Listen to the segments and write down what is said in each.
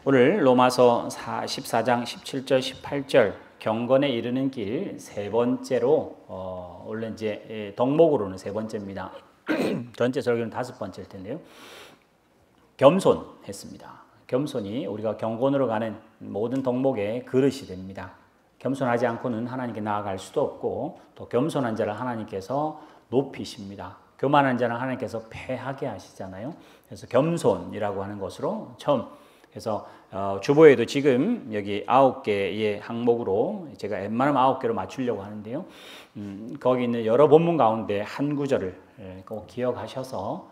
오늘 로마서 14장 17절 18절 경건에 이르는 길 세 번째로 원래 이제 덕목으로는 세 번째입니다. 전체 설교는 다섯 번째일 텐데요. 겸손했습니다. 겸손이 우리가 경건으로 가는 모든 덕목의 그릇이 됩니다. 겸손하지 않고는 하나님께 나아갈 수도 없고, 또 겸손한 자를 하나님께서 높이십니다. 교만한 자는 하나님께서 패하게 하시잖아요. 그래서 겸손이라고 하는 것으로 처음, 그래서 주보에도 지금 여기 9개의 항목으로 제가 웬만하면 9개로 맞추려고 하는데요. 거기 있는 여러 본문 가운데 한 구절을 꼭 기억하셔서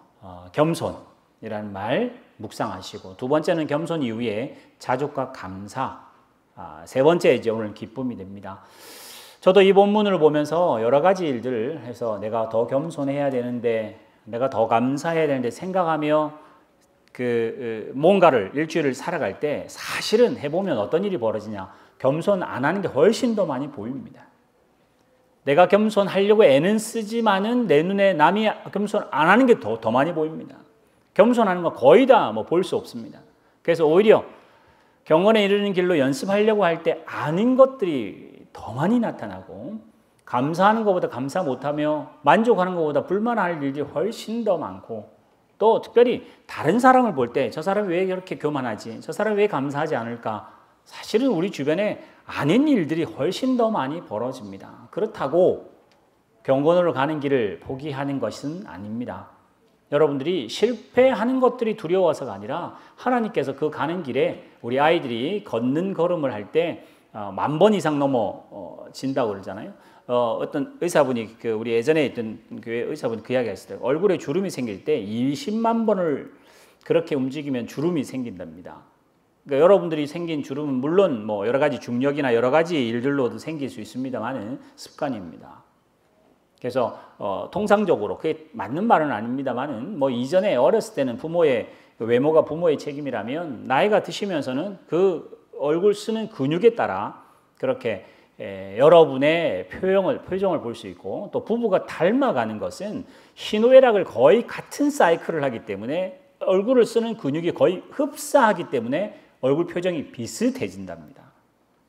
겸손이라는 말 묵상하시고, 두 번째는 겸손 이후에 자족과 감사, 세 번째 이제 오늘 기쁨이 됩니다. 저도 이 본문을 보면서 여러 가지 일들을 해서 내가 더 겸손해야 되는데, 내가 더 감사해야 되는데 생각하며 뭔가를 일주일을 살아갈 때 사실은 해보면 어떤 일이 벌어지냐, 겸손 안 하는 게 훨씬 더 많이 보입니다. 내가 겸손하려고 애는 쓰지만은 내 눈에 남이 겸손 안 하는 게 더 많이 보입니다. 겸손하는 거 거의 다 볼 수 없습니다. 그래서 오히려 경건에 이르는 길로 연습하려고 할 때 아닌 것들이 더 많이 나타나고, 감사하는 것보다 감사 못하며 만족하는 것보다 불만할 일이 훨씬 더 많고, 또 특별히 다른 사람을 볼 때 저 사람이 왜 이렇게 교만하지? 저 사람이 왜 감사하지 않을까? 사실은 우리 주변에 아닌 일들이 훨씬 더 많이 벌어집니다. 그렇다고 경건으로 가는 길을 포기하는 것은 아닙니다. 여러분들이 실패하는 것들이 두려워서가 아니라 하나님께서 그 가는 길에 우리 아이들이 걷는 걸음을 할 때 10,000번 이상 넘어진다고 그러잖아요. 어떤 의사분이 우리 예전에 있던 교회 의사분이 그 이야기 했을 때 얼굴에 주름이 생길 때 20만 번을 그렇게 움직이면 주름이 생긴답니다. 그러니까 여러분들이 생긴 주름은 물론 여러 가지 중력이나 여러 가지 일들로도 생길 수 있습니다만은 습관입니다. 그래서 통상적으로 그게 맞는 말은 아닙니다만은 이전에 어렸을 때는 부모의 외모가 부모의 책임이라면 나이가 드시면서는 그 얼굴 쓰는 근육에 따라 그렇게 여러분의 표정을 볼 수 있고, 또 부부가 닮아가는 것은 희노애락을 거의 같은 사이클을 하기 때문에 얼굴을 쓰는 근육이 거의 흡사하기 때문에 얼굴 표정이 비슷해진답니다.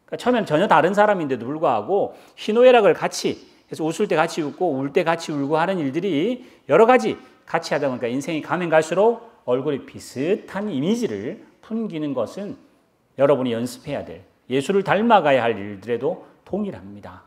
그러니까 처음에는 전혀 다른 사람인데도 불구하고 희노애락을 같이 해서 웃을 때 같이 웃고 울 때 같이 울고 하는 일들이 여러 가지 같이 하다 보니까 인생이 가면 갈수록 얼굴이 비슷한 이미지를 풍기는 것은 여러분이 연습해야 될, 예수를 닮아가야 할 일들에도 동일합니다.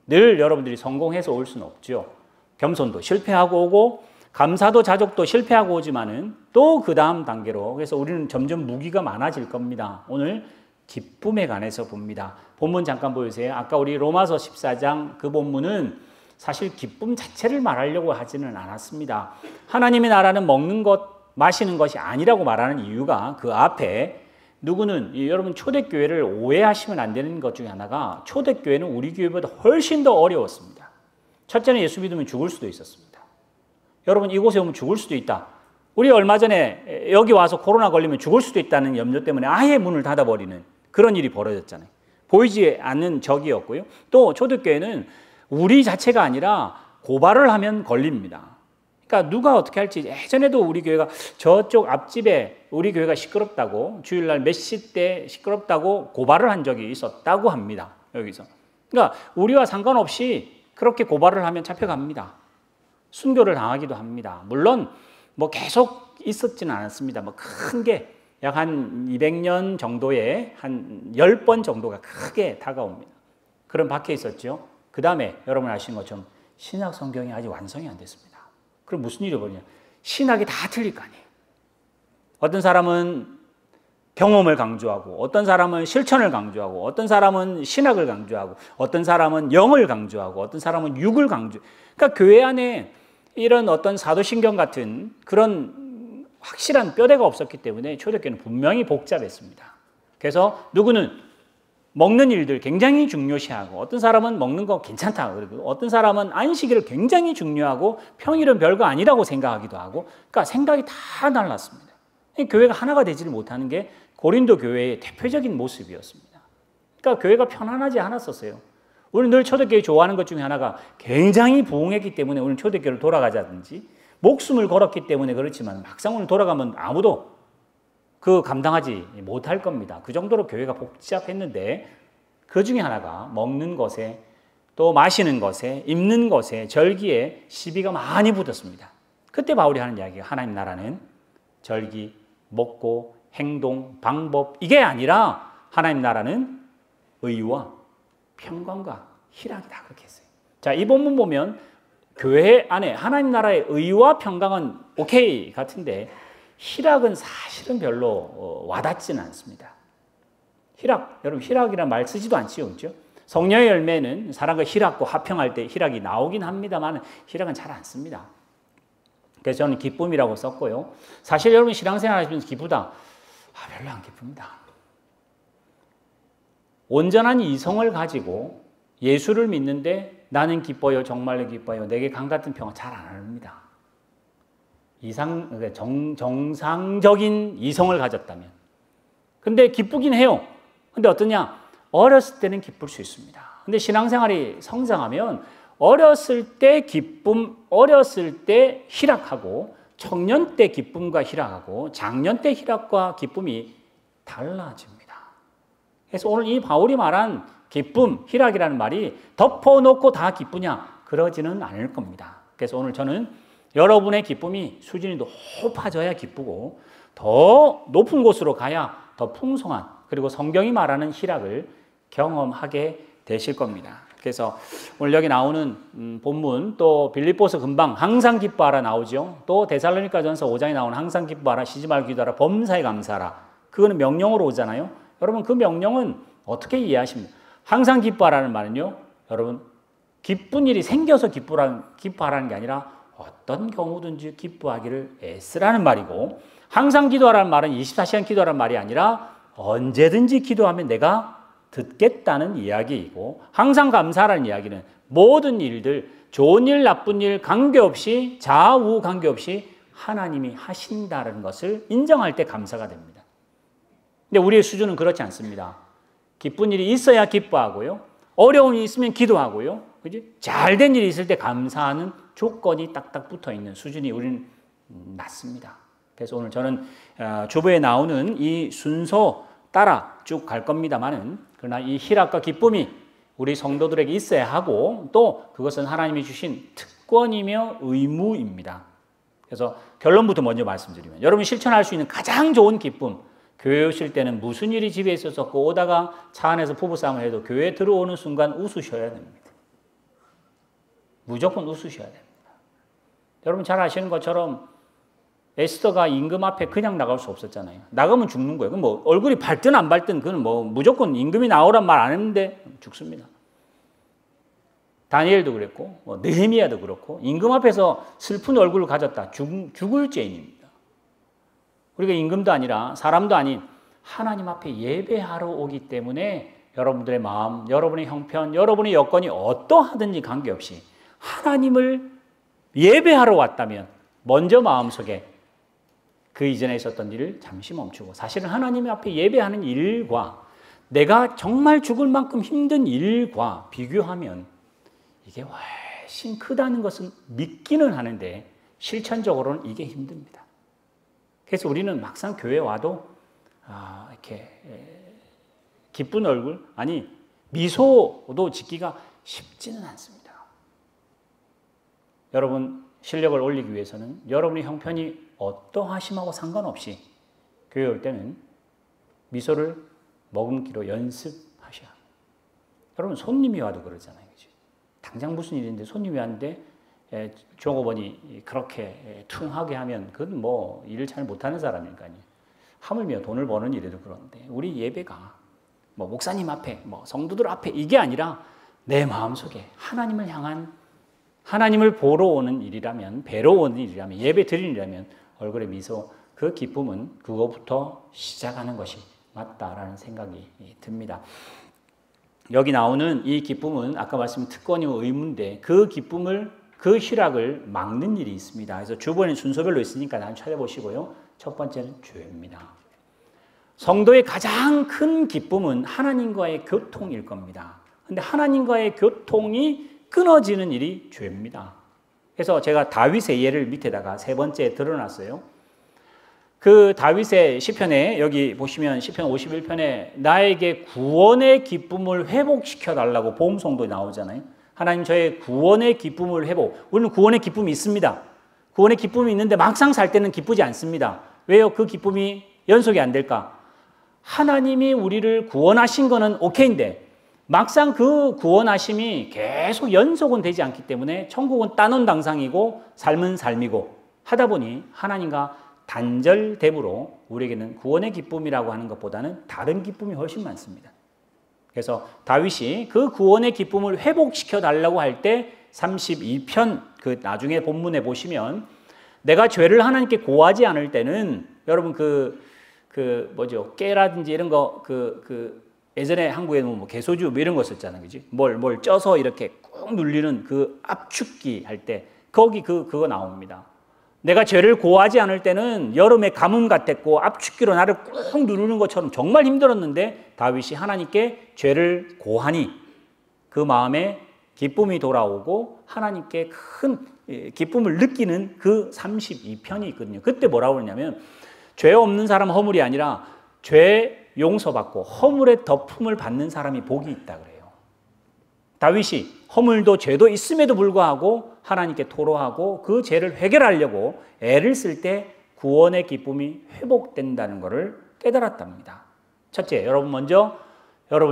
늘 여러분들이 성공해서 올 수는 없죠. 겸손도 실패하고 오고, 감사도 자족도 실패하고 오지만은 또 그 다음 단계로, 그래서 우리는 점점 무기가 많아질 겁니다. 오늘 기쁨에 관해서 봅니다. 본문 잠깐 보여주세요. 아까 우리 로마서 14장 그 본문은 사실 기쁨 자체를 말하려고 하지는 않았습니다. 하나님의 나라는 먹는 것, 마시는 것이 아니라고 말하는 이유가 그 앞에 누구는 여러분 초대교회를 오해하시면 안 되는 것 중에 하나가, 초대교회는 우리 교회보다 훨씬 더 어려웠습니다. 첫째는 예수 믿으면 죽을 수도 있었습니다. 여러분 이곳에 오면 죽을 수도 있다. 우리 얼마 전에 여기 와서 코로나 걸리면 죽을 수도 있다는 염려 때문에 아예 문을 닫아버리는 그런 일이 벌어졌잖아요. 보이지 않는 적이었고요. 또 초대교회는 우리 자체가 아니라 고발을 하면 걸립니다. 그러니까 누가 어떻게 할지, 예전에도 우리 교회가 저쪽 앞집에 우리 교회가 시끄럽다고 주일날 몇 시 때 시끄럽다고 고발을 한 적이 있었다고 합니다. 여기서. 그러니까 우리와 상관없이 그렇게 고발을 하면 잡혀갑니다. 순교를 당하기도 합니다. 물론 계속 있었지는 않았습니다. 큰 게 약 한 200년 정도의 한 10번 정도가 크게 다가옵니다. 그런 박해 있었죠. 그 다음에 여러분 아시는 것처럼 신약 성경이 아직 완성이 안 됐습니다. 그럼 무슨 일이 벌어지냐? 신학이 다 틀릴 거 아니에요. 어떤 사람은 경험을 강조하고, 어떤 사람은 실천을 강조하고, 어떤 사람은 신학을 강조하고, 어떤 사람은 영을 강조하고, 어떤 사람은 육을 강조. 그러니까 교회 안에 이런 어떤 사도신경 같은 그런 확실한 뼈대가 없었기 때문에 초대교회는 분명히 복잡했습니다. 그래서 누구는 먹는 일들 굉장히 중요시하고, 어떤 사람은 먹는 거 괜찮다 그러고, 어떤 사람은 안식일을 굉장히 중요하고 평일은 별거 아니라고 생각하기도 하고, 그러니까 생각이 다 달랐습니다. 교회가 하나가 되지를 못하는 게 고린도 교회의 대표적인 모습이었습니다. 그러니까 교회가 편안하지 않았었어요. 우리 늘 초대교회 좋아하는 것 중에 하나가 굉장히 부흥했기 때문에 우리는 초대교회로 돌아가자든지, 목숨을 걸었기 때문에 그렇지만 막상 오늘 돌아가면 아무도 그 감당하지 못할 겁니다. 그 정도로 교회가 복잡했는데 그 중에 하나가 먹는 것에 또 마시는 것에 입는 것에 절기에 시비가 많이 붙었습니다. 그때 바울이 하는 이야기가 하나님 나라는 절기, 먹고, 행동, 방법 이게 아니라 하나님 나라는 의와 평강과 희락이다 그렇게 했어요. 자, 이 본문 보면 교회 안에 하나님 나라의 의와 평강은 오케이 같은데 희락은 사실은 별로 와닿지는 않습니다. 희락, 여러분 희락이라는 말 쓰지도 않지요, 그렇죠? 성령의 열매는 사랑과 희락과 화평할 때 희락이 나오긴 합니다만 희락은 잘 안 씁니다. 그래서 저는 기쁨이라고 썼고요. 사실 여러분 신앙생활 하시면서 기쁘다? 별로 안 기쁩니다. 온전한 이성을 가지고 예수를 믿는데 나는 기뻐요, 정말로 기뻐요, 내게 강 같은 평화 잘 안 합니다. 정상적인 이성을 가졌다면. 근데 기쁘긴 해요. 근데 어떠냐? 어렸을 때는 기쁠 수 있습니다. 근데 신앙생활이 성장하면 어렸을 때 기쁨, 어렸을 때 희락하고 청년 때 기쁨과 희락하고 장년 때 희락과 기쁨이 달라집니다. 그래서 오늘 이 바울이 말한 기쁨, 희락이라는 말이 덮어놓고 다 기쁘냐? 그러지는 않을 겁니다. 그래서 오늘 저는 여러분의 기쁨이 수준이 높아져야 기쁘고 더 높은 곳으로 가야 더 풍성한 그리고 성경이 말하는 희락을 경험하게 되실 겁니다. 그래서 오늘 여기 나오는 본문 또 빌립보서 금방 항상 기뻐하라 나오죠. 또 데살로니가전서 5장에 나오는 항상 기뻐하라, 쉬지 말고 기도하라, 범사에 감사하라. 그거는 명령으로 오잖아요. 여러분 그 명령은 어떻게 이해하십니까? 항상 기뻐하라는 말은요. 여러분 기쁜 일이 생겨서 기뻐하라는 게 아니라 어떤 경우든지 기뻐하기를 애쓰라는 말이고 항상 기도하라는 말은 24시간 기도하라는 말이 아니라 언제든지 기도하면 내가 듣겠다는 이야기이고 항상 감사하라는 이야기는 모든 일들 좋은 일 나쁜 일 관계없이 좌우 관계없이 하나님이 하신다는 것을 인정할 때 감사가 됩니다. 근데 우리의 수준은 그렇지 않습니다. 기쁜 일이 있어야 기뻐하고요. 어려운 일이 있으면 기도하고요. 그지? 잘된 일이 있을 때 감사하는 조건이 딱딱 붙어 있는 수준이 우리는 낮습니다. 그래서 오늘 저는 주보에 나오는 이 순서 따라 쭉 갈 겁니다만은 그러나 이 희락과 기쁨이 우리 성도들에게 있어야 하고 또 그것은 하나님이 주신 특권이며 의무입니다. 그래서 결론부터 먼저 말씀드리면 여러분이 실천할 수 있는 가장 좋은 기쁨, 교회 오실 때는 무슨 일이 집에 있었었고 오다가 차 안에서 부부싸움을 해도 교회에 들어오는 순간 웃으셔야 됩니다. 무조건 웃으셔야 됩니다. 여러분 잘 아시는 것처럼 에스더가 임금 앞에 그냥 나갈 수 없었잖아요. 나가면 죽는 거예요. 뭐 얼굴이 밝든 안 밝든 그건 뭐 무조건 임금이 나오란 말 안 했는데 죽습니다. 다니엘도 그랬고 느헤미야도 그렇고 임금 앞에서 슬픈 얼굴을 가졌다. 죽을 죄인입니다. 우리가 임금도 아니라 사람도 아닌 하나님 앞에 예배하러 오기 때문에 여러분들의 마음, 여러분의 형편, 여러분의 여건이 어떠하든지 관계없이 하나님을 예배하러 왔다면 먼저 마음속에 그 이전에 있었던 일을 잠시 멈추고 사실은 하나님 앞에 예배하는 일과 내가 정말 죽을 만큼 힘든 일과 비교하면 이게 훨씬 크다는 것은 믿기는 하는데 실천적으로는 이게 힘듭니다. 그래서 우리는 막상 교회 와도 이렇게 기쁜 얼굴 아니 미소도 짓기가 쉽지는 않습니다. 여러분 실력을 올리기 위해서는 여러분의 형편이 어떠하심하고 상관없이 교회 올 때는 미소를 머금기로 연습하셔야 합니다. 여러분 손님이 와도 그러잖아요. 그치? 당장 무슨 일인데 손님이 왔는데 종업원이 그렇게 퉁하게 하면 그건 뭐 일을 잘 못하는 사람이니까요. 하물며 돈을 버는 일에도 그런데 우리 예배가 뭐 목사님 앞에 뭐 성도들 앞에 이게 아니라 내 마음속에 하나님을 향한 하나님을 보러 오는 일이라면 뵈러 오는 일이라면 예배 드리는 일이라면 얼굴에 미소 그 기쁨은 그거부터 시작하는 것이 맞다라는 생각이 듭니다. 여기 나오는 이 기쁨은 아까 말씀드린 특권이고 의무인데 그 기쁨을 그 희락을 막는 일이 있습니다. 그래서 주번에 순서별로 있으니까 한번 찾아보시고요. 첫 번째는 죄입니다. 성도의 가장 큰 기쁨은 하나님과의 교통일 겁니다. 그런데 하나님과의 교통이 끊어지는 일이 죄입니다. 그래서 제가 다윗의 예를 밑에다가 세 번째 드러났어요. 그 다윗의 시편에 여기 보시면 시편 51편에 나에게 구원의 기쁨을 회복시켜 달라고 보험송도 나오잖아요. 하나님 저의 구원의 기쁨을 회복. 우리는 구원의 기쁨이 있습니다. 구원의 기쁨이 있는데 막상 살 때는 기쁘지 않습니다. 왜요? 그 기쁨이 연속이 안 될까? 하나님이 우리를 구원하신 거는 오케이인데 막상 그 구원하심이 계속 연속은 되지 않기 때문에 천국은 따놓은 당상이고 삶은 삶이고 하다 보니 하나님과 단절됨으로 우리에게는 구원의 기쁨이라고 하는 것보다는 다른 기쁨이 훨씬 많습니다. 그래서 다윗이 그 구원의 기쁨을 회복시켜 달라고 할 때 32편 그 나중에 본문에 보시면 내가 죄를 하나님께 고하지 않을 때는 여러분 뭐죠? 깨라든지 이런 거 예전에 한국에는 뭐 개소주 뭐 이런 거 썼잖아요. 그지? 뭘 쪄서 이렇게 꾹 눌리는 그 압축기 할 때 거기 그거 나옵니다. 내가 죄를 고하지 않을 때는 여름에 가뭄 같았고 압축기로 나를 꾹 누르는 것처럼 정말 힘들었는데 다윗이 하나님께 죄를 고하니 그 마음에 기쁨이 돌아오고 하나님께 큰 기쁨을 느끼는 그 32편이 있거든요. 그때 뭐라고 그러냐면 죄 없는 사람 허물이 아니라 죄 용서받고 허물의 덮음을 받는 사람이 복이 있다 그래요. 다윗이 허물도 죄도 있음에도 불구하고 하나님께 토로하고 그 죄를 해결하려고 애를 쓸 때 구원의 기쁨이 회복된다는 것을 깨달았답니다. 첫째, 여러분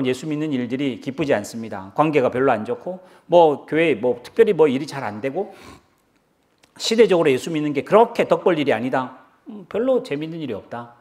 예수 믿는 일들이 기쁘지 않습니다. 관계가 별로 안 좋고 교회에 특별히 일이 잘 안 되고 시대적으로 예수 믿는 게 그렇게 덕볼 일이 아니다. 별로 재밌는 일이 없다.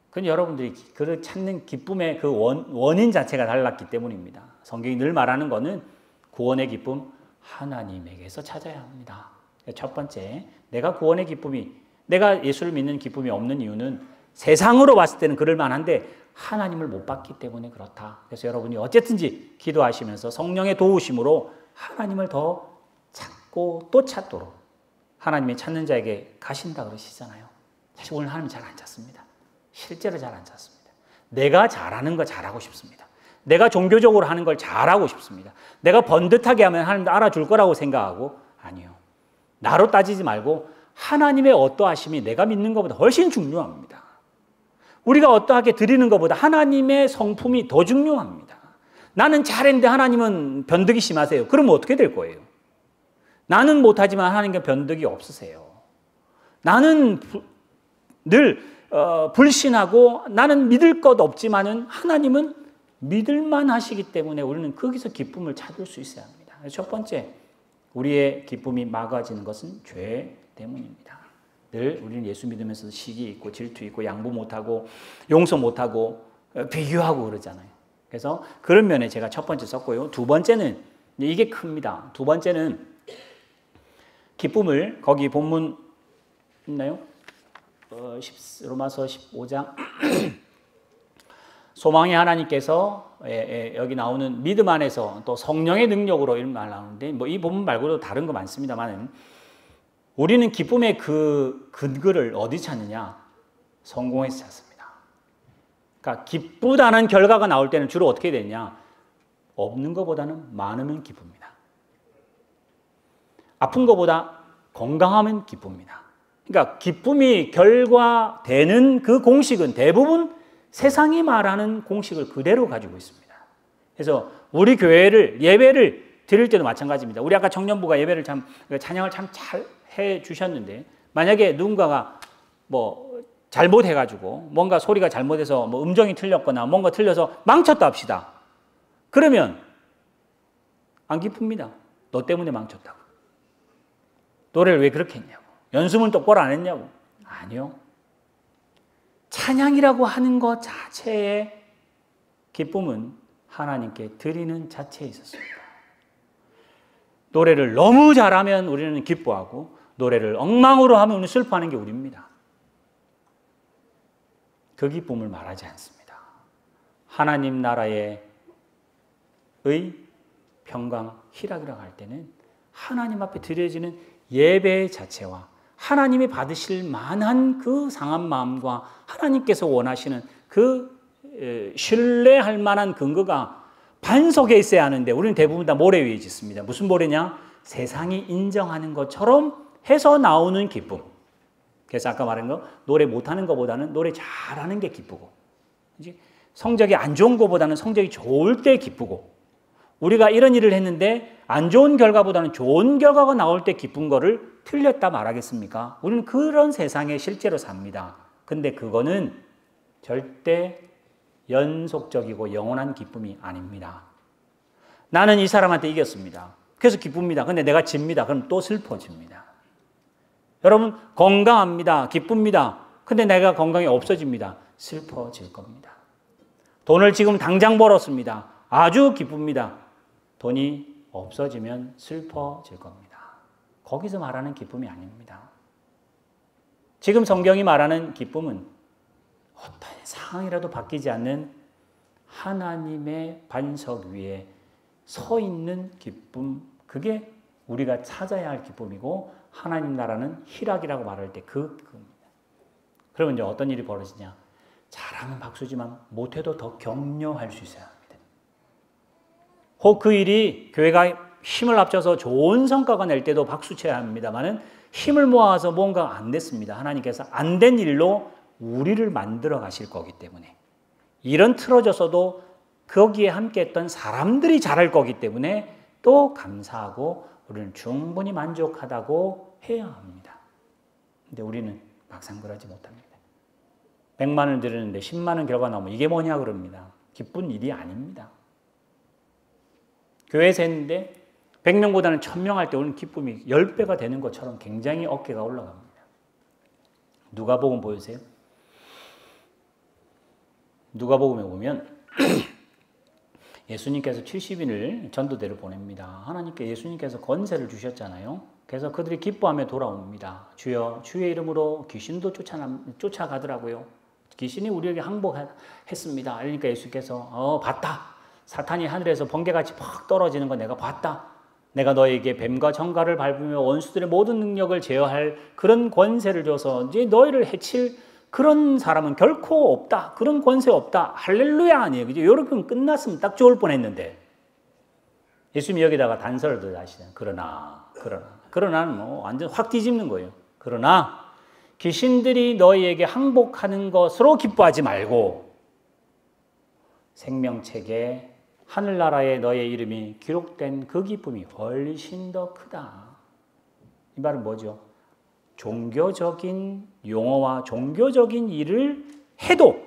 그건 여러분들이 그를 찾는 기쁨의 그 원인 자체가 달랐기 때문입니다. 성경이 늘 말하는 것은 구원의 기쁨 하나님에게서 찾아야 합니다. 첫 번째, 내가 예수를 믿는 기쁨이 없는 이유는 세상으로 봤을 때는 그럴 만한데 하나님을 못 봤기 때문에 그렇다. 그래서 여러분이 어쨌든지 기도하시면서 성령의 도우심으로 하나님을 더 찾고 또 찾도록 하나님의 찾는 자에게 가신다 그러시잖아요. 사실 오늘 하나님 잘 안 찾습니다. 실제로 잘 안 찾습니다. 내가 잘하는 거 잘하고 싶습니다. 내가 종교적으로 하는 걸 잘하고 싶습니다. 내가 번듯하게 하면 하나님도 알아줄 거라고 생각하고 아니요. 나로 따지지 말고 하나님의 어떠하심이 내가 믿는 것보다 훨씬 중요합니다. 우리가 어떠하게 드리는 것보다 하나님의 성품이 더 중요합니다. 나는 잘했는데 하나님은 변덕이 심하세요. 그러면 어떻게 될 거예요? 나는 못하지만 하나님께 변덕이 없으세요. 나는 늘 불신하고 나는 믿을 것 없지만은 하나님은 믿을만 하시기 때문에 우리는 거기서 기쁨을 찾을 수 있어야 합니다. 첫 번째, 우리의 기쁨이 막아지는 것은 죄 때문입니다. 늘 우리는 예수 믿으면서 시기 있고 질투 있고 양보 못하고 용서 못하고 비교하고 그러잖아요. 그래서 그런 면에 제가 첫 번째 썼고요. 두 번째는 이게 큽니다. 두 번째는 기쁨을 거기 본문 있나요? 로마서 15장 소망의 하나님께서 여기 나오는 믿음 안에서 또 성령의 능력으로 이런 말 나오는데 이 본문 말고도 다른 거 많습니다만 우리는 기쁨의 그 근거를 어디 찾느냐? 성공에서 찾습니다. 그러니까 기쁘다는 결과가 나올 때는 주로 어떻게 되냐? 없는 것보다는 많으면 기쁩니다. 아픈 것보다 건강하면 기쁩니다. 그러니까 기쁨이 결과되는 그 공식은 대부분 세상이 말하는 공식을 그대로 가지고 있습니다. 그래서 우리 교회를 예배를 드릴 때도 마찬가지입니다. 우리 아까 청년부가 예배를 찬양을 참 잘 해 주셨는데 만약에 누군가가 잘못해가지고 뭔가 소리가 잘못해서 음정이 틀렸거나 뭔가 틀려서 망쳤다 합시다. 그러면 안 기쁩니다. 너 때문에 망쳤다고. 노래를 왜 그렇게 했냐고. 연습은 똑바로 안 했냐고. 아니요. 찬양이라고 하는 것 자체의 기쁨은 하나님께 드리는 자체에 있었습니다. 노래를 너무 잘하면 우리는 기뻐하고 노래를 엉망으로 하면 우리는 슬퍼하는 게 우리입니다. 그 기쁨을 말하지 않습니다. 하나님 나라의 평강, 희락이라고 할 때는 하나님 앞에 드려지는 예배 자체와 하나님이 받으실 만한 그 상한 마음과 하나님께서 원하시는 그 신뢰할 만한 근거가 반석에 있어야 하는데 우리는 대부분 다 모래 위에 짓습니다. 무슨 모래냐? 세상이 인정하는 것처럼 해서 나오는 기쁨. 그래서 아까 말한 거 노래 못하는 것보다는 노래 잘하는 게 기쁘고, 성적이 안 좋은 것보다는 성적이 좋을 때 기쁘고, 우리가 이런 일을 했는데 안 좋은 결과보다는 좋은 결과가 나올 때 기쁜 거를 틀렸다 말하겠습니까? 우리는 그런 세상에 실제로 삽니다. 근데 그거는 절대 연속적이고 영원한 기쁨이 아닙니다. 나는 이 사람한테 이겼습니다. 그래서 기쁩니다. 근데 내가 집니다. 그럼 또 슬퍼집니다. 여러분, 건강합니다. 기쁩니다. 근데 내가 건강이 없어집니다. 슬퍼질 겁니다. 돈을 지금 당장 벌었습니다. 아주 기쁩니다. 돈이 없어지면 슬퍼질 겁니다. 거기서 말하는 기쁨이 아닙니다. 지금 성경이 말하는 기쁨은 어떤 상황이라도 바뀌지 않는 하나님의 반석 위에 서 있는 기쁨, 그게 우리가 찾아야 할 기쁨이고, 하나님 나라는 희락이라고 말할 때 그 기쁨입니다. 그러면 이제 어떤 일이 벌어지냐? 잘하면 박수지만 못해도 더 격려할 수 있어야 합니다. 혹 그 일이 교회가 힘을 합쳐서 좋은 성과가 낼 때도 박수 쳐야 합니다만은 힘을 모아서 뭔가 안 됐습니다. 하나님께서 안 된 일로 우리를 만들어 가실 거기 때문에, 일은 틀어져서도 거기에 함께했던 사람들이 잘할 거기 때문에 또 감사하고 우리는 충분히 만족하다고 해야 합니다. 근데 우리는 막상 그러지 못합니다. 100만 원 드렸는데 10만 원 결과 나오면 이게 뭐냐 그럽니다. 기쁜 일이 아닙니다. 교회에서 했는데 100명보다는 1000명 할 때 오는 기쁨이 10배가 되는 것처럼 굉장히 어깨가 올라갑니다. 누가복음 보여주세요. 누가복음에 보면 예수님께서 70인을 전도대를 보냅니다. 하나님께 예수님께서 권세를 주셨잖아요. 그래서 그들이 기뻐하며 돌아옵니다. 주여, 주의 이름으로 귀신도 쫓아가더라고요. 귀신이 우리에게 항복했습니다. 그러니까 예수께서 봤다. 사탄이 하늘에서 번개같이 팍 떨어지는 거 내가 봤다. 내가 너에게 뱀과 정갈을 밟으며 원수들의 모든 능력을 제어할 그런 권세를 줘서 이제 너희를 해칠 그런 사람은 결코 없다. 그런 권세 없다. 할렐루야 아니에요. 그죠? 이렇게 끝났으면 딱 좋을 뻔했는데 예수님이 여기다가 단서를 더 하시잖아요. 그러나는 뭐 완전 확 뒤집는 거예요. 그러나 귀신들이 너희에게 항복하는 것으로 기뻐하지 말고 생명책에 하늘나라에 너의 이름이 기록된 그 기쁨이 훨씬 더 크다. 이 말은 뭐죠? 종교적인 용어와 종교적인 일을 해도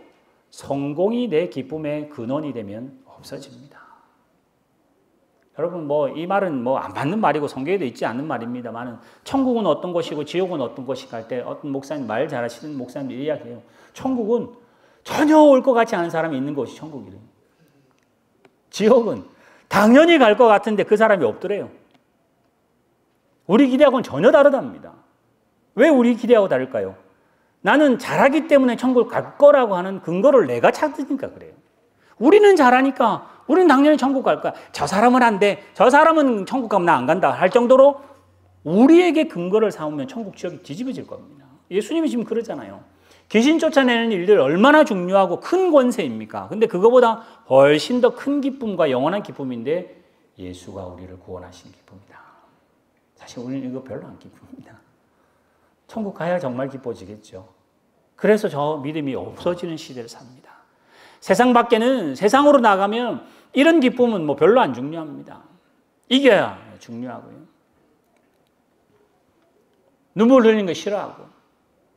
성공이 내 기쁨의 근원이 되면 없어집니다. 여러분 뭐 이 말은 뭐 안 맞는 말이고 성경에도 있지 않는 말입니다만 천국은 어떤 것이고 지옥은 어떤 것이고 할 때 어떤 목사님 말 잘하시는 목사님들이 이야기해요. 천국은 전혀 올 것 같지 않은 사람이 있는 것이 천국이래요. 지옥은 당연히 갈 것 같은데 그 사람이 없더래요. 우리 기대하고는 전혀 다르답니다. 왜 우리 기대하고 다를까요? 나는 잘하기 때문에 천국을 갈 거라고 하는 근거를 내가 찾으니까 그래요. 우리는 잘하니까 우리는 당연히 천국 갈 거야. 저 사람은 안 돼. 저 사람은 천국 가면 나 안 간다 할 정도로 우리에게 근거를 삼으면 천국 지역이 뒤집어질 겁니다. 예수님이 지금 그러잖아요. 귀신 쫓아내는 일들 얼마나 중요하고 큰 권세입니까? 근데 그거보다 훨씬 더 큰 기쁨과 영원한 기쁨인데 예수가 우리를 구원하신 기쁨이다. 사실 우리는 이거 별로 안 기쁩니다. 천국 가야 정말 기뻐지겠죠. 그래서 저 믿음이 없어지는 시대를 삽니다. 세상 밖에는 세상으로 나가면 이런 기쁨은 뭐 별로 안 중요합니다. 이겨야 중요하고요. 눈물 흘리는 거 싫어하고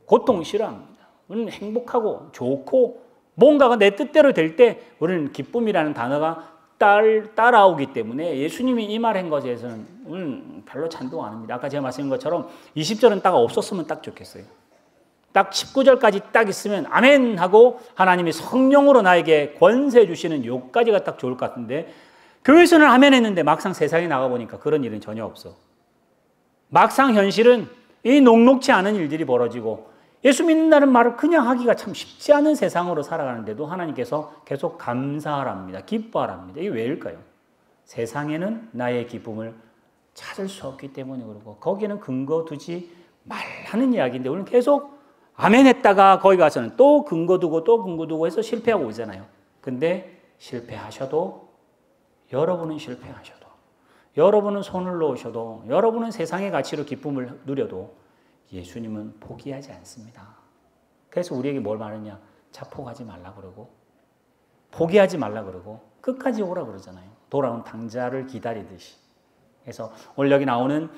고통 싫어합니다. 우리는 행복하고 좋고 뭔가가 내 뜻대로 될 때 우리는 기쁨이라는 단어가 따라오기 때문에 예수님이 이 말한 것에 대해서는 우리는 별로 찬동 안 합니다. 아까 제가 말씀드린 것처럼 20절은 딱 없었으면 딱 좋겠어요. 딱 19절까지 딱 있으면 아멘 하고 하나님이 성령으로 나에게 권세 주시는 요까지가 딱 좋을 것 같은데 교회에서는 아멘 했는데 막상 세상에 나가보니까 그런 일은 전혀 없어. 막상 현실은 이 녹록지 않은 일들이 벌어지고 예수 믿는다는 말을 그냥 하기가 참 쉽지 않은 세상으로 살아가는데도 하나님께서 계속 감사하랍니다. 기뻐하랍니다. 이게 왜일까요? 세상에는 나의 기쁨을 찾을 수 없기 때문에 그러고 거기에는 근거 두지 말라는 이야기인데 우리는 계속 아멘 했다가 거기 가서는 또 근거 두고 해서 실패하고 오잖아요. 근데 실패하셔도 여러분은 실패하셔도 여러분은 손을 놓으셔도 여러분은 세상의 가치로 기쁨을 누려도 예수님은 포기하지 않습니다. 그래서 우리에게 뭘 말하냐? 자폭하지 말라 그러고 포기하지 말라 그러고 끝까지 오라 그러잖아요. 돌아온 당자를 기다리듯이. 그래서 오늘 여기 나오는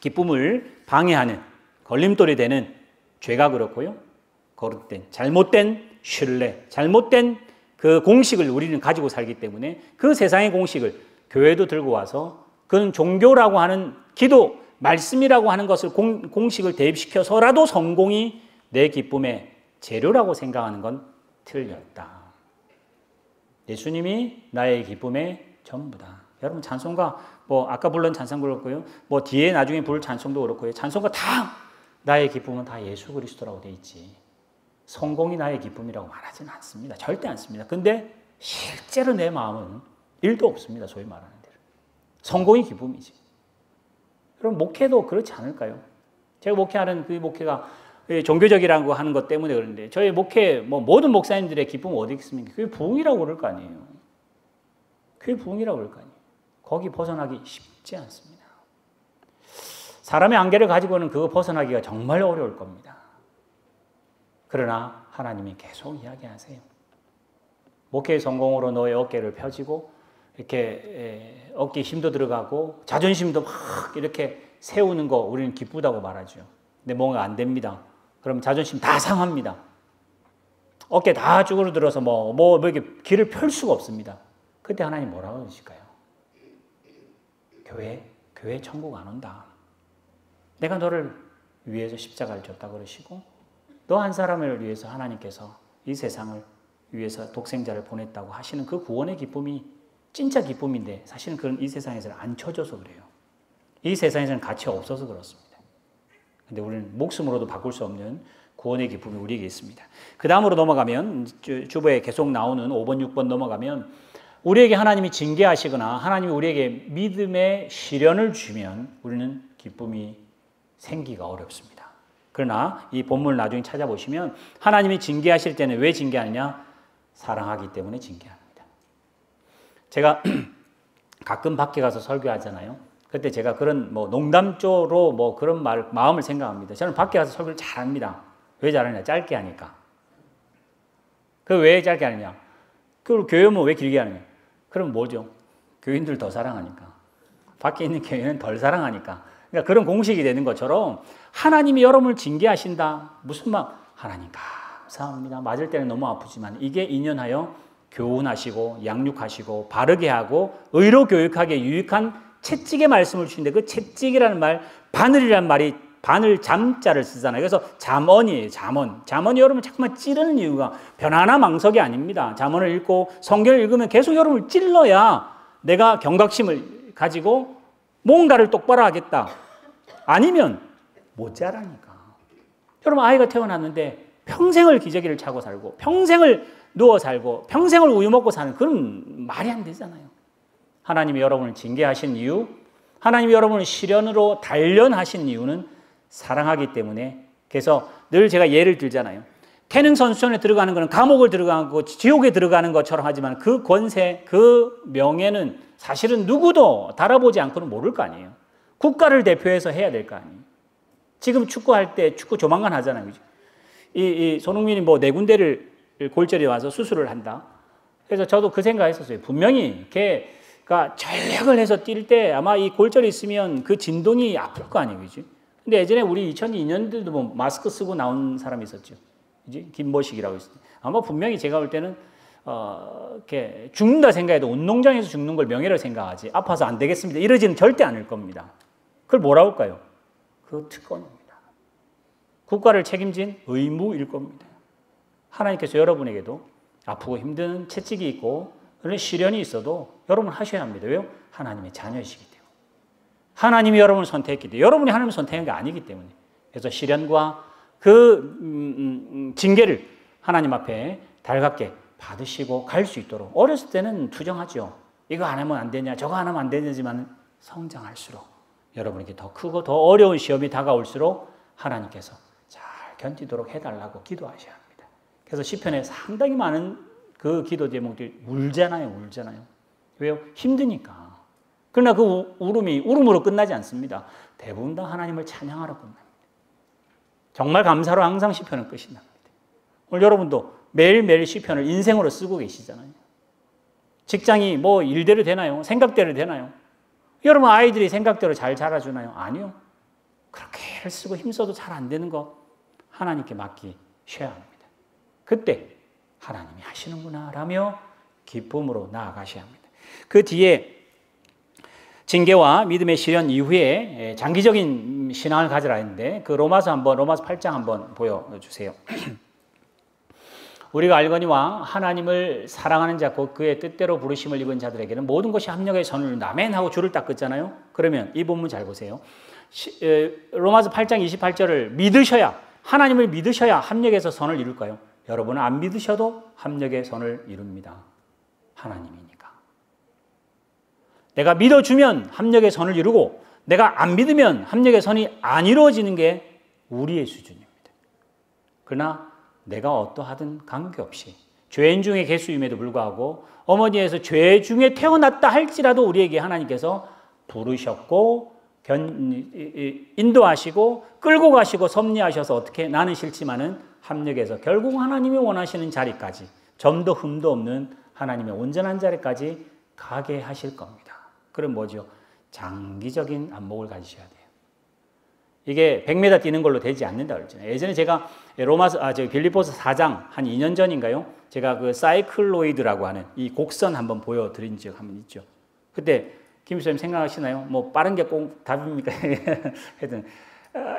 기쁨을 방해하는 걸림돌이 되는 죄가 그렇고요. 거룩된 잘못된 신뢰, 잘못된 그 공식을 우리는 가지고 살기 때문에 그 세상의 공식을 교회도 들고 와서 그는 종교라고 하는 기도, 말씀이라고 하는 것을 공식을 대입시켜서라도 성공이 내 기쁨의 재료라고 생각하는 건 틀렸다. 예수님이 나의 기쁨의 전부다. 여러분 찬송가 뭐 아까 불른 찬송도 그렇고요. 뭐 뒤에 나중에 부를 찬송도 그렇고요. 찬송가 다 나의 기쁨은 다 예수 그리스도라고 돼 있지. 성공이 나의 기쁨이라고 말하지는 않습니다. 절대 않습니다. 근데 실제로 내 마음은 1도 없습니다. 소위 말하는 대로. 성공이 기쁨이지. 그럼 목회도 그렇지 않을까요? 제가 목회하는 그 목회가 종교적이라고 하는 것 때문에 그런데 저희 목회 뭐 모든 목사님들의 기쁨은 어디 있습니까? 그게 부흥이라고 그럴 거 아니에요. 그게 부흥이라고 그럴 거 아니에요. 거기 벗어나기 쉽지 않습니다. 사람의 안개를 가지고는 그거 벗어나기가 정말 어려울 겁니다. 그러나 하나님이 계속 이야기하세요. 목회의 성공으로 너의 어깨를 펴지고 이렇게 어깨에 힘도 들어가고 자존심도 막 이렇게 세우는 거 우리는 기쁘다고 말하죠. 근데 뭔가 안 됩니다. 그럼 자존심 다 상합니다. 어깨 다 쭈그러들어서 뭐 이렇게 길을 펼 수가 없습니다. 그때 하나님 뭐라고 하실까요? 교회 천국 안 온다. 내가 너를 위해서 십자가를 줬다 그러시고 너 한 사람을 위해서 하나님께서 이 세상을 위해서 독생자를 보냈다고 하시는 그 구원의 기쁨이 진짜 기쁨인데 사실은 그런 이 세상에서는 안 쳐져서 그래요. 이 세상에서는 가치가 없어서 그렇습니다. 근데 우리는 목숨으로도 바꿀 수 없는 구원의 기쁨이 우리에게 있습니다. 그 다음으로 넘어가면 주보에 계속 나오는 5번, 6번 넘어가면 우리에게 하나님이 징계하시거나 하나님이 우리에게 믿음의 시련을 주면 우리는 기쁨이 생기가 어렵습니다. 그러나 이 본문을 나중에 찾아보시면 하나님이 징계하실 때는 왜 징계하느냐? 사랑하기 때문에 징계합니다. 제가 가끔 밖에 가서 설교하잖아요. 그때 제가 그런 농담조로 그런 마음을 생각합니다. 저는 밖에 가서 설교를 잘합니다. 왜 잘하냐? 짧게 하니까. 그 왜 짧게 하느냐? 그 교회 오면 왜 길게 하느냐? 그럼 뭐죠? 교인들 더 사랑하니까. 밖에 있는 교회는 덜 사랑하니까. 그러니까 그런 공식이 되는 것처럼 하나님이 여러분을 징계하신다. 무슨 말? 하나님 감사합니다. 맞을 때는 너무 아프지만 이게 인연하여 교훈하시고 양육하시고 바르게 하고 의로 교육하게 유익한 채찍의 말씀을 주시는데 그 채찍이라는 말, 바늘이라는 말이 바늘 잠자를 쓰잖아요. 그래서 잠언이에요. 잠언. 잠언이 여러분 자꾸만 찌르는 이유가 변화나 망석이 아닙니다. 잠언을 읽고 성경을 읽으면 계속 여러분을 찔러야 내가 경각심을 가지고 뭔가를 똑바로 하겠다. 아니면 못 자라니까. 여러분 아이가 태어났는데 평생을 기저귀를 차고 살고 평생을 누워 살고 평생을 우유 먹고 사는 그런 말이 안 되잖아요. 하나님이 여러분을 징계하신 이유, 하나님이 여러분을 시련으로 단련하신 이유는 사랑하기 때문에. 그래서 늘 제가 예를 들잖아요. 태능 선수촌에 들어가는 것은 감옥을 들어가고 지옥에 들어가는 것처럼 하지만 그 권세, 그 명예는 사실은 누구도 달아보지 않고는 모를 거 아니에요. 국가를 대표해서 해야 될 거 아니에요. 지금 축구할 때 축구 조만간 하잖아요. 그죠? 이 손흥민이 네 군데를 골절이 와서 수술을 한다. 그래서 저도 그 생각했었어요. 분명히 걔가 전력을 해서 뛸 때 아마 이 골절이 있으면 그 진동이 아플 거 아니에요. 그죠? 근데 예전에 우리 2002년들도 마스크 쓰고 나온 사람이 있었죠. 그지? 김보식이라고 있었어요. 아마 분명히 제가 볼 때는 이렇게 죽는다 생각해도 운동장에서 죽는 걸 명예로 생각하지 아파서 안 되겠습니다. 이러지는 절대 않을 겁니다. 그걸 뭐라고 할까요? 그 특권입니다. 국가를 책임진 의무일 겁니다. 하나님께서 여러분에게도 아프고 힘든 채찍이 있고 그런 시련이 있어도 여러분 하셔야 합니다. 왜요? 하나님의 자녀이시기 때문에. 하나님이 여러분을 선택했기 때문에. 여러분이 하나님을 선택한 게 아니기 때문에. 그래서 시련과 그 징계를 하나님 앞에 달갑게 받으시고 갈 수 있도록. 어렸을 때는 투정하죠. 이거 안 하면 안 되냐, 저거 안 하면 안 되냐지만 성장할수록 여러분에게 더 크고 더 어려운 시험이 다가올수록 하나님께서 잘 견디도록 해달라고 기도하셔야 합니다. 그래서 시편에 상당히 많은 그 기도 제목들이 울잖아요. 왜요? 힘드니까. 그러나 그 울음이 울음으로 끝나지 않습니다. 대부분 다 하나님을 찬양하러 끝납니다. 정말 감사로 항상 시편을 끄신답니다. 오늘 여러분도 매일매일 시편을 인생으로 쓰고 계시잖아요. 직장이 뭐 일대로 되나요? 생각대로 되나요? 여러분 아이들이 생각대로 잘 자라주나요? 아니요. 그렇게 애를 쓰고 힘써도 잘 안 되는 거 하나님께 맡기셔야 합니다. 그때 하나님이 하시는구나 라며 기쁨으로 나아가셔야 합니다. 그 뒤에 징계와 믿음의 시련 이후에 장기적인 신앙을 가지라 했는데 그 로마서 8장 한번 보여주세요. 우리가 알거니와 하나님을 사랑하는 자 곧 그의 뜻대로 부르심을 입은 자들에게는 모든 것이 합력의 선을 아멘 하고 줄을 딱 긋잖아요. 그러면 이 본문 잘 보세요. 로마서 8장 28절을 믿으셔야 하나님을 믿으셔야 합력에서 선을 이룰까요? 여러분은 안 믿으셔도 합력의 선을 이룹니다. 하나님이니까. 내가 믿어주면 합력의 선을 이루고 내가 안 믿으면 합력의 선이 안 이루어지는 게 우리의 수준입니다. 그러나 내가 어떠하든 관계없이 죄인 중에 개수임에도 불구하고 어머니에서 죄 중에 태어났다 할지라도 우리에게 하나님께서 부르셨고 인도하시고 끌고 가시고 섭리하셔서 어떻게 나는 싫지만은 합력해서 결국 하나님이 원하시는 자리까지 점도 흠도 없는 하나님의 온전한 자리까지 가게 하실 겁니다. 그럼 뭐죠? 장기적인 안목을 가지셔야 돼요. 이게 100m 뛰는 걸로 되지 않는다 그랬잖아요. 예전에 제가 빌립보서 4장 한 2년 전인가요? 제가 그 사이클로이드라고 하는 이 곡선 한번 보여드린 적 한번 있죠. 그때 김 목사님 생각하시나요? 뭐 빠른 게 꼭 답입니까? 하여튼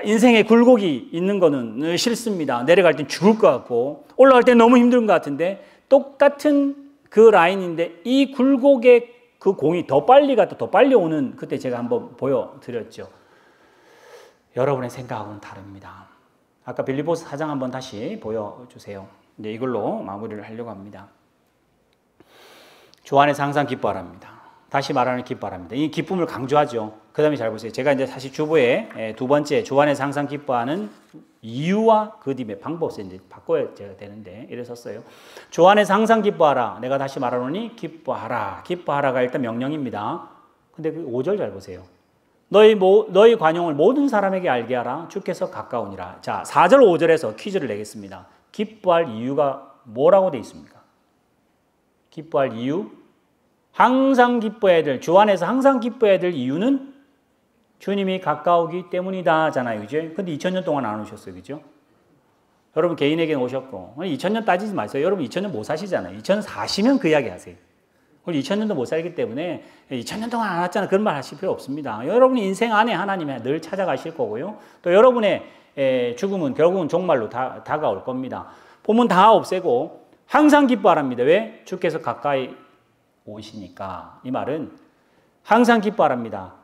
인생에 굴곡이 있는 거는 싫습니다. 내려갈 땐 죽을 것 같고 올라갈 땐 너무 힘든 것 같은데 똑같은 그 라인인데 이 굴곡의 그 공이 더 빨리 갔다 더 빨리 오는 그때 제가 한번 보여드렸죠. 여러분의 생각하고는 다릅니다. 아까 빌립보서 4장 한번 다시 보여주세요. 이제 이걸로 마무리를 하려고 합니다. 주 안에서 항상 기뻐하랍니다. 다시 말하는 기뻐하랍니다. 이 기쁨을 강조하죠. 그 다음에 잘 보세요. 제가 이제 사실 주보에 두 번째 주 안에서 항상 기뻐하는 이유와 그 뒤에 방법을 이제 바꿔야 되는데 이래 썼어요. 주 안에서 항상 기뻐하라. 내가 다시 말하노니 기뻐하라. 기뻐하라가 일단 명령입니다. 근데 그 5절 잘 보세요. 너희 관용을 모든 사람에게 알게 하라. 주께서 가까우니라. 자, 4절 5절에서 퀴즈를 내겠습니다. 기뻐할 이유가 뭐라고 되어 있습니까? 기뻐할 이유? 항상 기뻐해야 될, 주 안에서 항상 기뻐해야 될 이유는 주님이 가까우기 때문이다잖아요. 그죠? 근데 2000년 동안 안 오셨어요. 그죠? 여러분 개인에게는 오셨고 2000년 따지지 마세요. 여러분 2000년 못 사시잖아요. 2000년 사시면 그 이야기 하세요. 우리 2000년도 못 살기 때문에 2000년 동안 안 왔잖아 그런 말 하실 필요 없습니다. 여러분이 인생 안에 하나님이 늘 찾아가실 거고요. 또 여러분의 죽음은 결국은 종말로 다가올 겁니다. 봄은 다 없애고 항상 기뻐하랍니다. 왜? 주께서 가까이 오시니까. 이 말은 항상 기뻐하랍니다.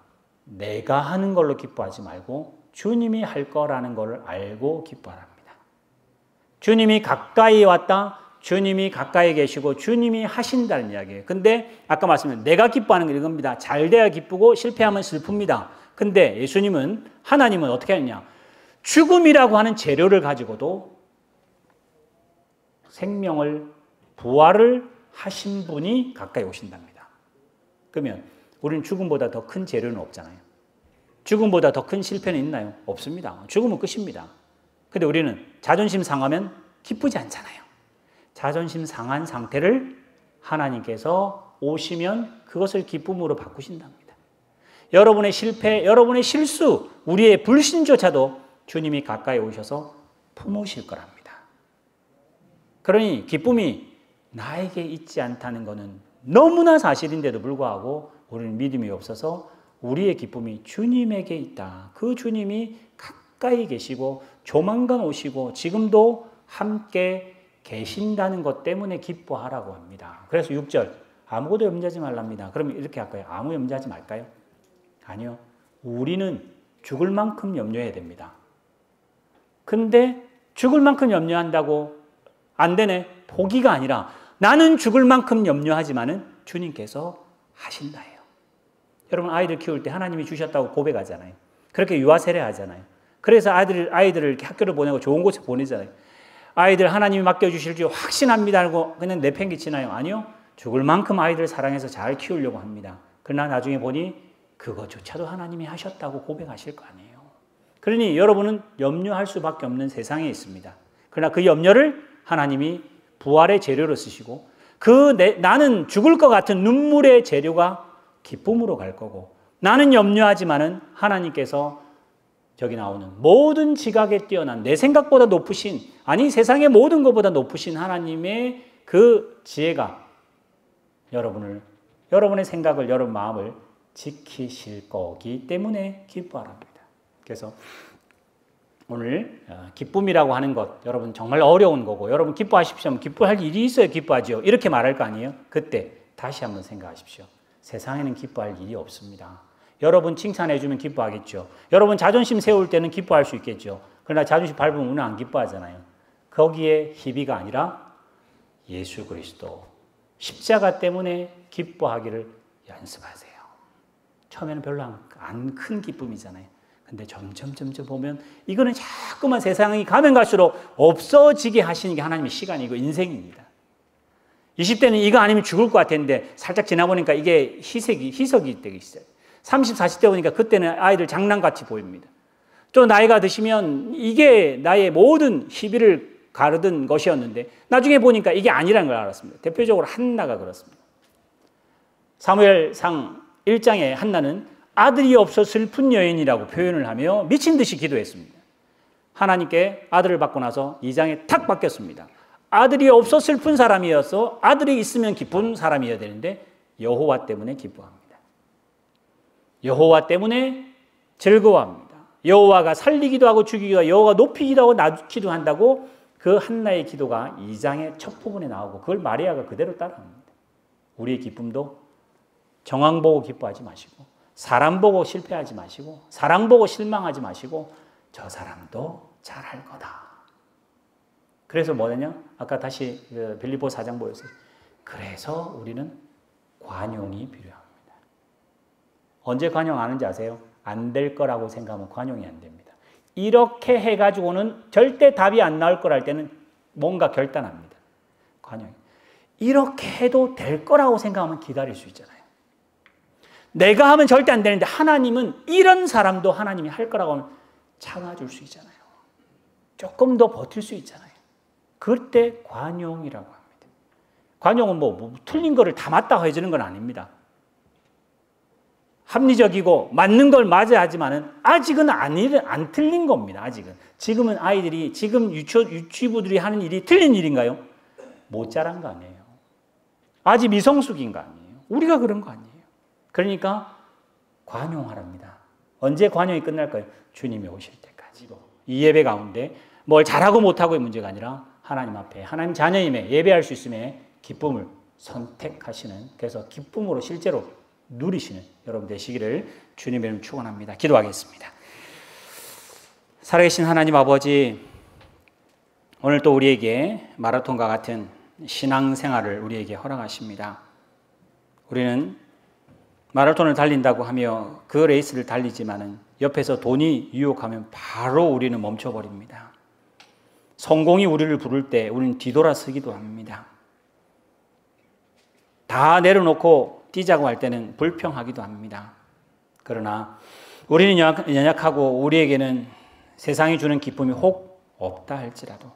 내가 하는 걸로 기뻐하지 말고 주님이 할 거라는 걸 알고 기뻐하랍니다. 주님이 가까이 왔다. 주님이 가까이 계시고 주님이 하신다는 이야기예요. 근데 아까 말씀드린 내가 기뻐하는 게 이겁니다. 잘 돼야 기쁘고 실패하면 슬픕니다. 근데 예수님은 하나님은 어떻게 하느냐? 죽음이라고 하는 재료를 가지고도 생명을 부활을 하신 분이 가까이 오신답니다. 그러면 우리는 죽음보다 더 큰 재료는 없잖아요. 죽음보다 더 큰 실패는 있나요? 없습니다. 죽음은 끝입니다. 근데 우리는 자존심 상하면 기쁘지 않잖아요. 자존심 상한 상태를 하나님께서 오시면 그것을 기쁨으로 바꾸신답니다. 여러분의 실패, 여러분의 실수, 우리의 불신조차도 주님이 가까이 오셔서 품으실 거랍니다. 그러니 기쁨이 나에게 있지 않다는 것은 너무나 사실인데도 불구하고 우리는 믿음이 없어서 우리의 기쁨이 주님에게 있다. 그 주님이 가까이 계시고 조만간 오시고 지금도 함께 계신다는 것 때문에 기뻐하라고 합니다. 그래서 6절 아무것도 염려하지 말랍니다. 그러면 이렇게 할까요? 아무 염려하지 말까요? 아니요. 우리는 죽을 만큼 염려해야 됩니다. 근데 죽을 만큼 염려한다고 안 되네. 포기가 아니라 나는 죽을 만큼 염려하지만은 주님께서 하신다예요. 여러분 아이들 키울 때 하나님이 주셨다고 고백하잖아요. 그렇게 유아 세례하잖아요. 그래서 아이들을 이렇게 학교를 보내고 좋은 곳에 보내잖아요. 아이들 하나님이 맡겨주실 줄 확신합니다 하고 그냥 내팽개치나요? 아니요. 죽을 만큼 아이들 사랑해서 잘 키우려고 합니다. 그러나 나중에 보니 그것조차도 하나님이 하셨다고 고백하실 거 아니에요. 그러니 여러분은 염려할 수밖에 없는 세상에 있습니다. 그러나 그 염려를 하나님이 부활의 재료로 쓰시고 나는 죽을 것 같은 눈물의 재료가 기쁨으로 갈 거고 나는 염려하지만은 하나님께서 저기 나오는 모든 지각에 뛰어난 내 생각보다 높으신 아니 세상의 모든 것보다 높으신 하나님의 그 지혜가 여러분의 생각을 여러분 마음을 지키실 거기 때문에 기뻐하랍니다. 그래서 오늘 기쁨이라고 하는 것 여러분 정말 어려운 거고 여러분 기뻐하십시오 하면 기뻐할 일이 있어야 기뻐하죠. 이렇게 말할 거 아니에요? 그때 다시 한번 생각하십시오. 세상에는 기뻐할 일이 없습니다. 여러분 칭찬해 주면 기뻐하겠죠. 여러분 자존심 세울 때는 기뻐할 수 있겠죠. 그러나 자존심 밟으면 우리는 안 기뻐하잖아요. 거기에 희비가 아니라 예수 그리스도 십자가 때문에 기뻐하기를 연습하세요. 처음에는 별로 안 큰 기쁨이잖아요. 근데 점점 보면 이거는 자꾸만 세상이 가면 갈수록 없어지게 하시는 게 하나님의 시간이고 인생입니다. 20대는 이거 아니면 죽을 것 같았는데 살짝 지나보니까 이게 희석이 되기 시작해요. 30, 40대 오니까 그때는 아이들 장난같이 보입니다. 또 나이가 드시면 이게 나의 모든 희비를 가르던 것이었는데 나중에 보니까 이게 아니라는 걸 알았습니다. 대표적으로 한나가 그렇습니다. 사무엘상 1장에 한나는 아들이 없어 슬픈 여인이라고 표현을 하며 미친 듯이 기도했습니다. 하나님께 아들을 받고 나서 2장에 탁 바뀌었습니다. 아들이 없어 슬픈 사람이어서 아들이 있으면 기쁜 사람이어야 되는데 여호와 때문에 기뻐합니다. 여호와 때문에 즐거워합니다. 여호와가 살리기도 하고 죽이기도 하고 여호와가 높이기도 하고 낮추기도 한다고 그 한나의 기도가 2장의 첫 부분에 나오고 그걸 마리아가 그대로 따라합니다. 우리의 기쁨도 정황 보고 기뻐하지 마시고 사람 보고 실패하지 마시고 사랑 보고 실망하지 마시고 저 사람도 잘할 거다. 그래서 뭐냐? 아까 다시 빌립보 4장 보였어요. 그래서 우리는 관용이 필요합니다. 언제 관용 안 하는지 아세요? 안 될 거라고 생각하면 관용이 안 됩니다. 이렇게 해가지고는 절대 답이 안 나올 거랄 때는 뭔가 결단합니다. 관용. 이렇게 해도 될 거라고 생각하면 기다릴 수 있잖아요. 내가 하면 절대 안 되는데 하나님은 이런 사람도 하나님이 할 거라고 하면 참아줄 수 있잖아요. 조금 더 버틸 수 있잖아요. 그때 관용이라고 합니다. 관용은 뭐 틀린 거를 다 맞다고 해주는 건 아닙니다. 합리적이고 맞는 걸 맞아야 하지만은 아직은 안 틀린 겁니다. 아직은. 지금은 아이들이 지금 유치부들이 하는 일이 틀린 일인가요? 못 자란 거 아니에요. 아직 미성숙인 거 아니에요. 우리가 그런 거 아니에요. 그러니까 관용하랍니다. 언제 관용이 끝날까요? 주님이 오실 때까지. 이 예배 가운데 뭘 잘하고 못하고의 문제가 아니라 하나님 앞에 하나님 자녀임에 예배할 수 있음에 기쁨을 선택하시는 그래서 기쁨으로 실제로 누리시는 여러분 되시기를 주님의 이름으로 축원합니다. 기도하겠습니다. 살아계신 하나님 아버지 오늘 또 우리에게 마라톤과 같은 신앙생활을 우리에게 허락하십니다. 우리는 마라톤을 달린다고 하며 그 레이스를 달리지만은 옆에서 돈이 유혹하면 바로 우리는 멈춰버립니다. 성공이 우리를 부를 때 우리는 뒤돌아서기도 합니다. 다 내려놓고 뛰자고 할 때는 불평하기도 합니다. 그러나 우리는 연약하고 우리에게는 세상이 주는 기쁨이 혹 없다 할지라도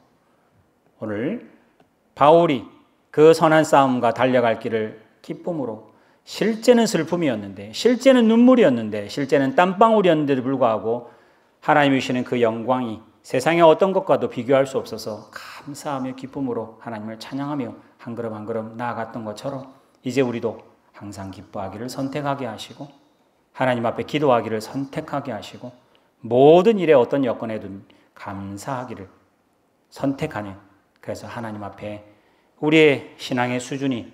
오늘 바울이 그 선한 싸움과 달려갈 길을 기쁨으로 실제는 슬픔이었는데 실제는 눈물이었는데 실제는 땀방울이었는데도 불구하고 하나님이 주시는 그 영광이 세상의 어떤 것과도 비교할 수 없어서 감사하며 기쁨으로 하나님을 찬양하며 한 걸음 한 걸음 나아갔던 것처럼 이제 우리도 항상 기뻐하기를 선택하게 하시고 하나님 앞에 기도하기를 선택하게 하시고 모든 일에 어떤 여건에든 감사하기를 선택하는 그래서 하나님 앞에 우리의 신앙의 수준이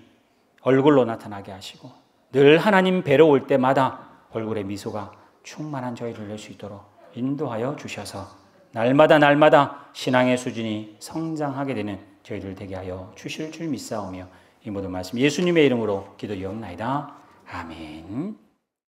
얼굴로 나타나게 하시고 늘 하나님 뵈러 올 때마다 얼굴에 미소가 충만한 저희를 낼 수 있도록 인도하여 주셔서 날마다 신앙의 수준이 성장하게 되는 저희들 되게 하여 주실 줄 믿사오며 이 모든 말씀 예수님의 이름으로 기도하옵나이다. 아멘.